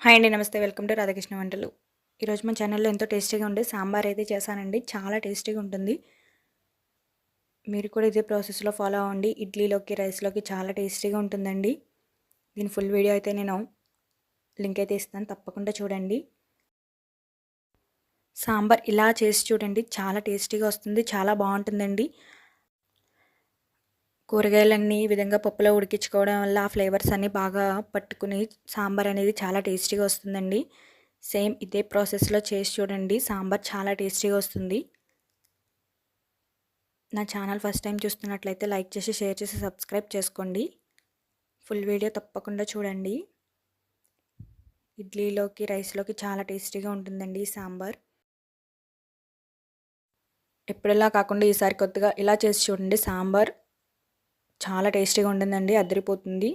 Hi అండి. నమస్తే. Welcome to Radhakrishna వంటలు. ఈరోజు మన ఛానల్‌లో ఎంతో టేస్టీగా ఉండే సాంబార్ అయితే చేశానండి. చాలా టేస్టీగా ఉంటుంది. మీరు కూడా ఇదే ప్రాసెస్‌లో ఫాలో అవ్వండి. ఇడ్లీలోకి, రైస్‌లోకి చాలా టేస్టీగా ఉంటుందండి. దీని ఫుల్ వీడియో అయితే నేను లింక్ అయితే ఇస్తాను. తప్పకుండా చూడండి. సాంబార్ ఇలా చేసి చూడండి. చాలా టేస్టీగా వస్తుంది. చాలా బావుంటుందండి. కూరగాయలన్నీ ఈ విధంగా పప్పులో ఉడికించుకోవడం వల్ల ఆ ఫ్లేవర్స్ అన్నీ బాగా పట్టుకుని సాంబార్ అనేది చాలా టేస్టీగా వస్తుందండి. సేమ్ ఇదే ప్రాసెస్‌లో చేసి చూడండి. సాంబార్ చాలా టేస్టీగా వస్తుంది. నా ఛానల్ ఫస్ట్ టైం చూస్తున్నట్లయితే లైక్ చేసి, షేర్ చేసి, సబ్స్క్రైబ్ చేసుకోండి. ఫుల్ వీడియో తప్పకుండా చూడండి. ఇడ్లీలోకి, రైస్‌లోకి చాలా టేస్టీగా ఉంటుందండి ఈ సాంబార్. ఎప్పుడలా కాకుండా ఈసారి కొత్తగా ఇలా చేసి చూడండి. సాంబార్ చాలా టేస్టీగా ఉంటుందండి. అదిరిపోతుంది.